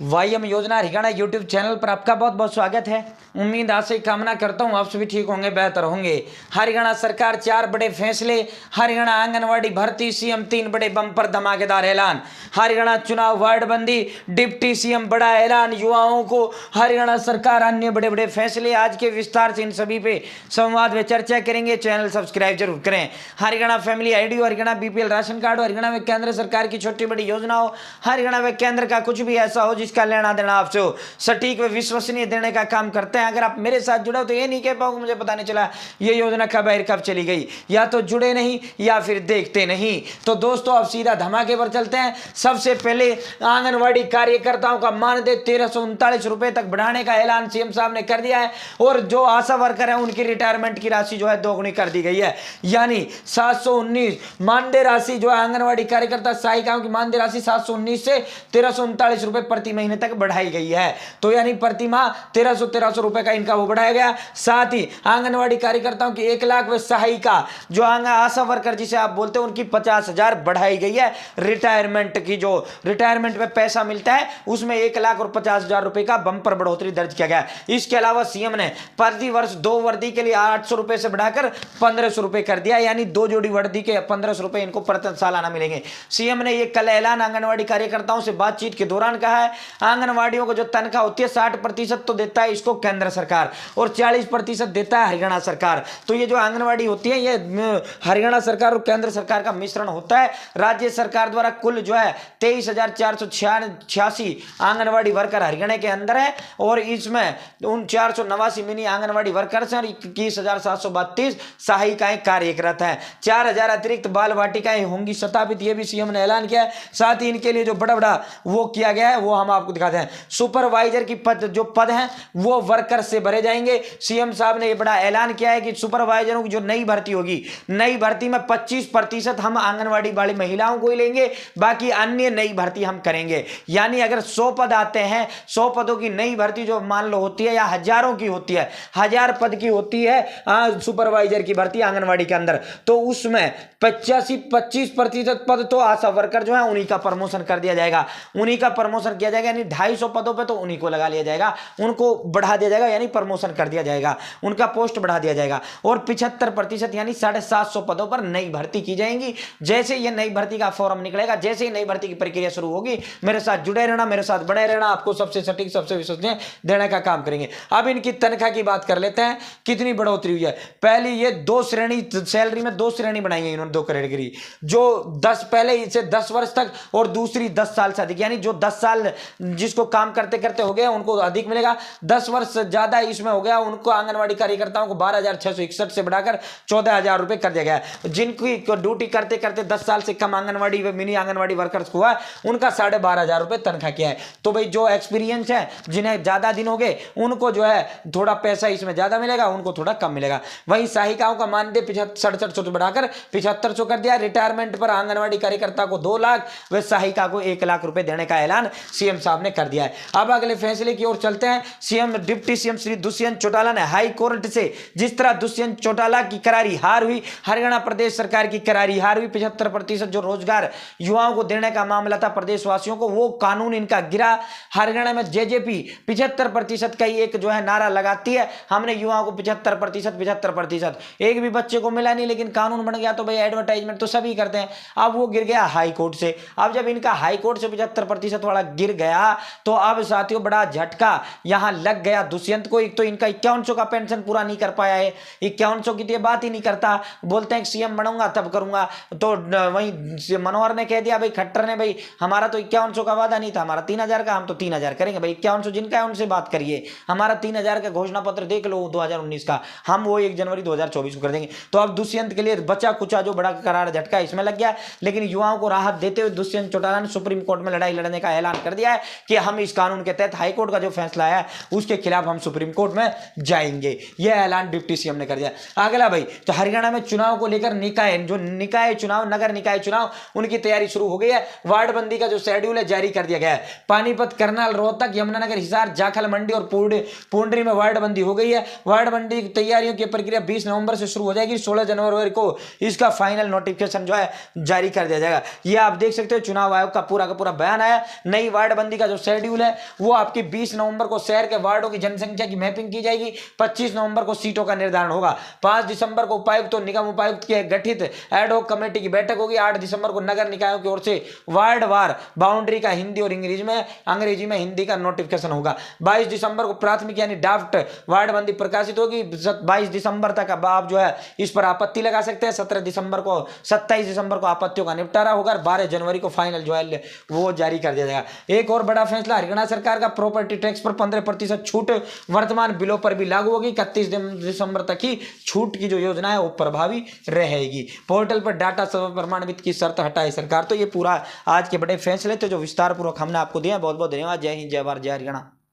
वाईएम योजना Haryana YouTube channel पर आपका बहुत बहुत स्वागत है। उम्मीद आशा कामना करता हूं आप सभी ठीक होंगे, बेहतर होंगे। हरियाणा सरकार 4 बड़े फैसले, हरियाणा आंगनवाड़ी भर्ती, सीएम 3 बड़े बम्पर धमाकेदार ऐलान, हरियाणा चुनाव वार्डबंदी, डिप्टी सीएम बड़ा ऐलान, युवाओं को हरियाणा सरकार, अन्य बड़े बड़े फैसले। आज के विस्तार से इन सभी पे संवाद में चर्चा करेंगे। चैनल सब्सक्राइब जरूर करें। Haryana family ID, Haryana BPL ration card, Haryana में केंद्र सरकार की छोटी बड़ी योजना हो, हरियाणा में केंद्र का कुछ भी ऐसा हो जिसका लेना देना आपसे हो, सटीक व विश्वसनीय देने का काम करते हैं। अगर आप मेरे साथ जुड़े हो तो ये नहीं कह पाओगे मुझे पता नहीं चला ये योजना कब आई कब चली गई, या तो जुड़े नहीं या फिर देखते नहीं। तो दोस्तों अब सीधा धमाके पर चलते हैं। सबसे पहले आंगनवाड़ी कार्यकर्ताओं का मानदेय 1339 रुपए तक बढ़ाने का ऐलान सीएम साहब ने कर दिया है, और जो आशा वर्कर है उनकी रिटायरमेंट की राशि जो है दोगुनी कर दी गई है, यानी 719 मानदेय राशि जो है आंगनवाड़ी कार्यकर्ता सहायिकाओं की मानदेय राशि 719 से 1339 रुपए प्रति महीने तक बढ़ाई गई है। तो यानी प्रति माह 1300 रुपए का इनका वो बढ़ाया गया। साथ ही आंगनवाड़ी कार्यकर्ताओं की 1 लाख व सहायिका जो आशा वर्कर जिसे आप बोलते हैं उनकी 50,000 बढ़ाई गई है। रिटायरमेंट की जो रिटायरमेंट में पैसा मिलता है उसमें 1 लाख और 50,000 रुपए का बंपर बढ़ोतरी दर्ज किया गया। इसके अलावा सीएम ने प्रति वर्ष 2 वर्दी के लिए 800 रुपए से बढ़ाकर 1500 रुपए कर दिया, यानी 2 जोड़ी वर्दी के 1500 रुपए इनको प्रति सालाना मिलेंगे। सीएम ने यह कल ऐलान आंगनवाड़ी कार्यकर्ताओं से बातचीत के दौरान कहा है। आंगनवाड़ियों को जो तनख्वाह होती है 60% तो देता है इसको केंद्र सरकार और 40% देता है हरियाणा सरकार। तो ये जो आंगनवाड़ी होती है ये हरियाणा सरकार और केंद्र सरकार का मिश्रण होता है। राज्य सरकार द्वारा कुल जो है 23,486 आंगनवाड़ी वर्कर हरियाणा के अंदर है, और इसमें उन 489 मिनी आंगनवाड़ी वर्कर्स हैं और 21,732 सहायिकाएं कार्यरत हैं। 4,000 अतिरिक्त बाल वाटिकाएं होंगी स्थापित, ये भी सीएम ने ऐलान किया है। साथ ही इनके लिए जो बड़ा बड़ा वो किया गया है वो हम आपको दिखाते हैं। सुपरवाइजर की जो पद हैं वो वर्कर से भरे जाएंगे। सीएम साहब ने ये बड़ा ऐलान किया है कि सुपरवाइजरों की जो नई भर्ती होगी, नई भर्ती में 25% हम आंगनवाड़ी वाली महिलाओं को ही लेंगे, बाकी अन्य नई भर्ती हम करेंगे। यानी अगर 100 पद आते हैं, 100 पदों की नई भर्ती जो मान लो होती है या हजारों की होती है, 1000 पद की होती है सुपरवाइजर की भर्ती आंगनवाड़ी के अंदर, तो उसमें 25% पद तो आशा वर्कर जो है उन्हीं का प्रमोशन कर दिया जाएगा, उन्हीं का प्रमोशन किया जाएगा। यानी 250 पदों पे तो उन्हीं को लगा लिया जाएगा, उनको बढ़ा दिया जाएगा, यानी प्रमोशन कर दिया जाएगा, उनका पोस्ट बढ़ा दिया जाएगा। और 75% यानी 750 पदों पर नई भर्ती की जाएगी। जैसे ये नई भर्ती का फॉर्म निकलेगा, जैसे ही नई भर्ती की प्रक्रिया शुरू होगी, मेरे साथ जुड़े रहना, मेरे साथ बने रहना, आपको सबसे सटीक सबसे विश्वसनीय देने का काम करेंगे। अब इनकी तनख्वाह की बात कर लेते हैं, कितनी बढ़ोतरी हुई है। पहली ये 2 श्रेणी सैलरी में 2 श्रेणी बनाई है इन्होंने, 2 कैटेगरी, जो 10 पहले इसे 10 वर्ष तक और दूसरी 10 साल से अधिक, यानी जो 10 साल जिसको काम करते करते हो गया उनको अधिक मिलेगा, 10 वर्ष से ज्यादा इसमें हो गया उनको आंगनवाड़ी कार्यकर्ताओं को 12,661 से बढ़ाकर 14,000 रुपए कर दिया गया। जिनकी ड्यूटी करते करते 10 साल से कम आंगनवाड़ी व मिनी आंगनवाड़ी वर्कर्स को हुआ उनका 12,500 रुपए तनख्वाह किया है। तो भाई जो एक्सपीरियंस है, जिन्हें ज्यादा दिन हो गए, उनको जो है थोड़ा पैसा इसमें ज्यादा मिलेगा, उनको थोड़ा कम मिलेगा। वहीं सहायिकाओं का मानदेय 6700 से बढ़ाकर 7500 कर दिया। रिटायरमेंट पर आंगनवाड़ी कार्यकर्ता को 2 लाख व सहायिका को 1 लाख रुपए देने का ऐलान सीएम साहब ने कर दिया है। अब अगले फैसले की ओर चलते हैं। CM deputy CM Shri Dushyant Chautala ने हाई कोर्ट से, जिस तरह दुष्यंत चौटाला की करारी हार हुई, हरियाणा प्रदेश सरकार की करारी हार हुई, 75% जो रोजगार युवाओं को देने का मामला था प्रदेशवासियों को, वो कानून इनका गिरा। हरियाणा में जेजेपी 75% का ही एक जो है नारा लगाती है, हमने युवाओं को 75%, एक भी बच्चे को मिला नहीं, लेकिन कानून बन गया तो भाई एडवर्टाइजमेंट तो सभी करते हैं। अब वो गिर गया हाई कोर्ट से। अब जब इनका हाई कोर्ट से 75% वाला गिर गया तो अब साथियों बड़ा झटका यहां लग गया दुष्यंत को। एक तो इनका 5100 का पेंशन पूरा नहीं कर पाया है, 5100 की तो बात ही नहीं करता, बोलते हैं सीएम बनूंगा तब करूंगा। तो वहीं मनोहर ने कह दिया, भाई खट्टर ने, भाई हमारा तो 5100 का वादा नहीं था, हमारा 3000 का, हम तो 3000 करेंगे। भाई 5100 जिनका है उनसे बात करिए, हमारा 3000 का घोषणा पत्र देख लो 2019 का, हम वो 1 जनवरी 2024 को कर देंगे। तो अब दुष्यंत के लिए बचा कुचा जो बड़ा करार झटका इसमें लग गया। लेकिन युवाओं को राहत देते हुए दुष्यंत चौटाला ने सुप्रीम कोर्ट में लड़ाई लड़ने का ऐलान कर दिया है कि हम इस कानून के तहत हाईकोर्ट का जो फैसला है उसके खिलाफ हम सुप्रीम कोर्ट में जाएंगे। यह ऐलान डिप्टी सीएम ने कर दिया। अगला भाई तो हरियाणा में चुनाव को लेकर निकाय चुनाव, नगर निकाय चुनाव, उनकी तैयारी शुरू हो गई है। वार्डबंदी का जो शेड्यूल है जारी कर दिया गया है। पानीपत, करनाल, रोहतक, यमुनानगर, हिसार, जाखल मंडी और पुंडरी में वार्डबंदी हो गई है। वार्डबंदी की तैयारियों की प्रक्रिया 20 नवंबर से शुरू हो जाएगी। 16 जनवरी को इसका फाइनल नोटिफिकेशन जो है जारी कर दिया जाएगा। यह आप देख सकते हो चुनाव आयोग का पूरा बयान आया। नई वार्डबंदी नोटबंदी का जो शेड्यूल है वो आपकी 20 नवंबर को शहर के वार्डों की जनसंख्या की मैपिंग की जाएगी। 25 नवंबर को सीटों का निर्धारण होगा। 5 दिसंबर को उपायुक्त और निगम उपायुक्त की गठित एडहॉक कमेटी की बैठक होगी। 8 दिसंबर को नगर निकायों की ओर से वार्ड वार बाउंड्री का हिंदी और अंग्रेजी में हिंदी का नोटिफिकेशन होगा। 22 दिसंबर को प्राथमिक यानी ड्राफ्ट वार्डबंदी प्रकाशित होगी। 22 दिसंबर तक अब आप जो है इस पर आपत्ति लगा सकते हैं। 27 दिसंबर को आपत्तियों का निपटारा होगा। 12 जनवरी को फाइनल जो है वो जारी कर दिया जाएगा। एक और बड़ा फैसला, हरियाणा सरकार का प्रॉपर्टी टैक्स पर 15% छूट वर्तमान बिलों पर भी लागू होगी। 31 दिसंबर तक ही छूट की जो योजना है वो प्रभावी रहेगी। पोर्टल पर डाटा सब प्रमाणित की शर्त हटाए सरकार। तो ये पूरा आज के बड़े फैसले थे जो विस्तार पूर्वक हमने आपको दिया। बहुत बहुत धन्यवाद। जय हिंद, जय भारत, जय हरियाणा।